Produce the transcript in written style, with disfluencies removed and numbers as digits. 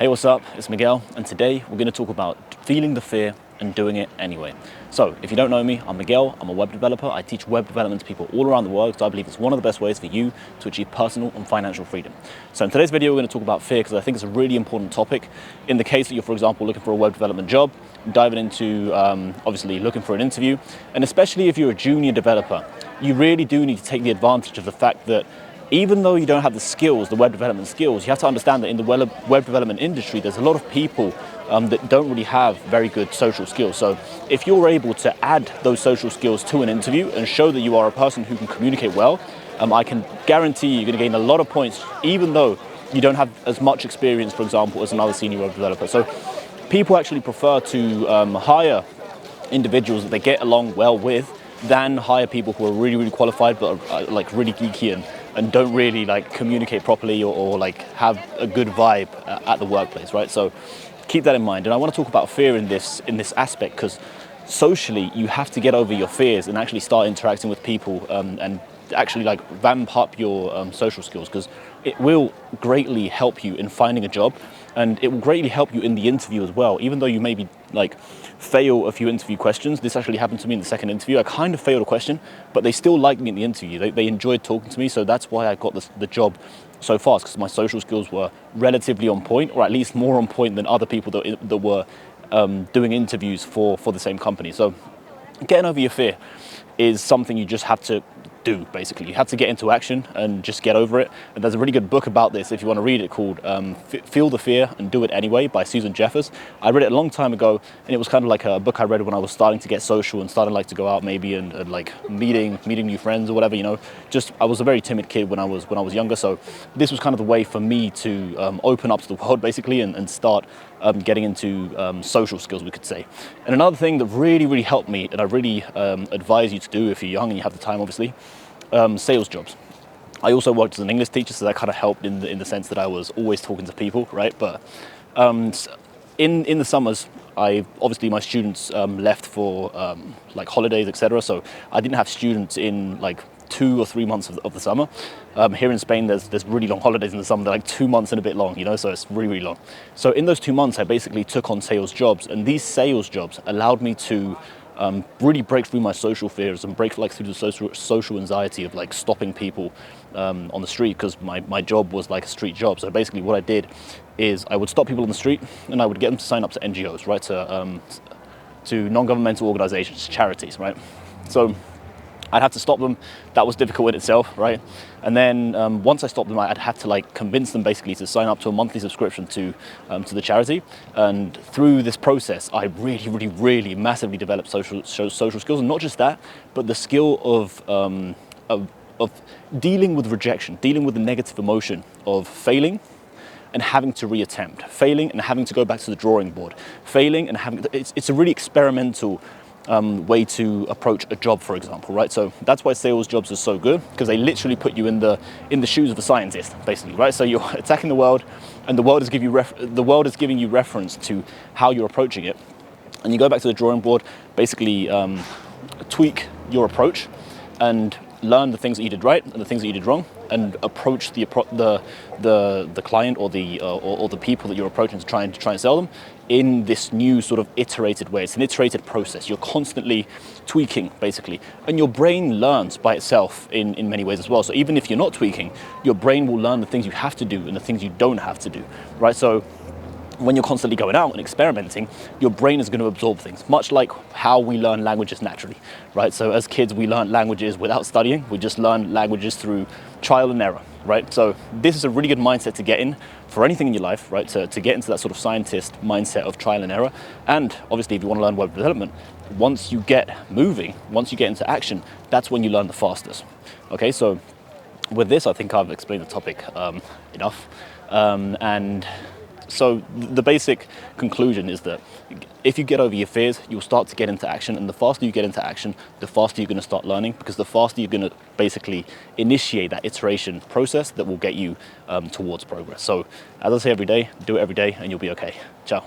Hey, what's up? It's Miguel, and today we're going to talk about feeling the fear and doing it anyway. So, if you don't know me, I'm Miguel. I'm a web developer. I teach web development to people all around the world because I believe it's one of the best ways for you to achieve personal and financial freedom. So in today's video, we're going to talk about fear because I think it's a really important topic. In the case that you're, for example, looking for a web development job, diving into obviously looking for an interview, and especially if you're a junior developer, you really do need to take the advantage of the fact that even though you don't have the skills, the web development skills, you have to understand that in the web development industry, there's a lot of people that don't really have very good social skills. So if you're able to add those social skills to an interview and show that you are a person who can communicate well, I can guarantee you're going to gain a lot of points, even though you don't have as much experience, for example, as another senior web developer. So people actually prefer to hire individuals that they get along well with than hire people who are really, really qualified but are like really geeky and don't really like communicate properly or like have a good vibe at the workplace, right? So keep that in mind. And I want to talk about fear in this aspect because socially you have to get over your fears and actually start interacting with people and actually like vamp up your social skills, because it will greatly help you in finding a job, and it will greatly help you in the interview as well. Even though you maybe like fail a few interview questions, this actually happened to me in the second interview. I kind of failed a question, but they still liked me in the interview. They enjoyed talking to me, so that's why I got the job so fast, because my social skills were relatively on point, or at least more on point than other people that were doing interviews for the same company. So getting over your fear is something you just have to do, basically. You have to get into action and just get over it. And there's a really good book about this if you want to read it, called Feel the Fear and Do It Anyway by Susan Jeffers. I read it a long time ago, and it was kind of like a book I read when I was starting to get social and starting like to go out maybe and like meeting new friends or whatever, you know. Just I was a very timid kid when I was younger, so this was kind of the way for me to open up to the world, basically, and start getting into social skills, we could say. And another thing that really, really helped me, and I really advise you to do if you're young and you have the time, obviously, sales jobs. I also worked as an English teacher, so that kind of helped in the sense that I was always talking to people, right? But in the summers, obviously my students left for like holidays, etc. So I didn't have students in like 2 or 3 months of the summer. Here in Spain, there's really long holidays in the summer. They're like 2 months and a bit long, you know, so it's really, really long. So in those 2 months, I basically took on sales jobs, and these sales jobs allowed me to really break through my social fears and break like through the social anxiety of like stopping people on the street, because my job was like a street job. So basically what I did is I would stop people on the street and I would get them to sign up to NGOs, right, to non-governmental organizations, charities, right? So I'd have to stop them. That was difficult in itself, right? And then once I stopped them, I'd have to like convince them basically to sign up to a monthly subscription to the charity. And through this process, I really, really, really massively developed social skills, and not just that, but the skill of dealing with rejection, dealing with the negative emotion of failing and having to reattempt, failing and having to go back to the drawing board, failing and having. It's a really experimental way to approach a job, for example, right? So that's why sales jobs are so good, because they literally put you in the shoes of a scientist, basically, right? So you're attacking the world, and the world is giving you reference to how you're approaching it, and you go back to the drawing board, basically tweak your approach and learn the things that you did right and the things that you did wrong, and approach the client or the people that you're approaching to try and sell them in this new sort of iterated way. It's an iterated process. You're constantly tweaking, basically, and your brain learns by itself in many ways as well. So even if you're not tweaking, your brain will learn the things you have to do and the things you don't have to do, right? So when you're constantly going out and experimenting, your brain is going to absorb things, much like how we learn languages naturally, right? So as kids, we learn languages without studying. We just learn languages through trial and error, right? So this is a really good mindset to get in for anything in your life, right? To get into that sort of scientist mindset of trial and error. And obviously, if you want to learn web development, once you get moving, once you get into action, that's when you learn the fastest. Okay, so with this, I think I've explained the topic enough. And so the basic conclusion is that if you get over your fears, you'll start to get into action, and the faster you get into action, the faster you're going to start learning, because the faster you're going to basically initiate that iteration process that will get you towards progress. So as I say every day, do it every day and you'll be okay. Ciao.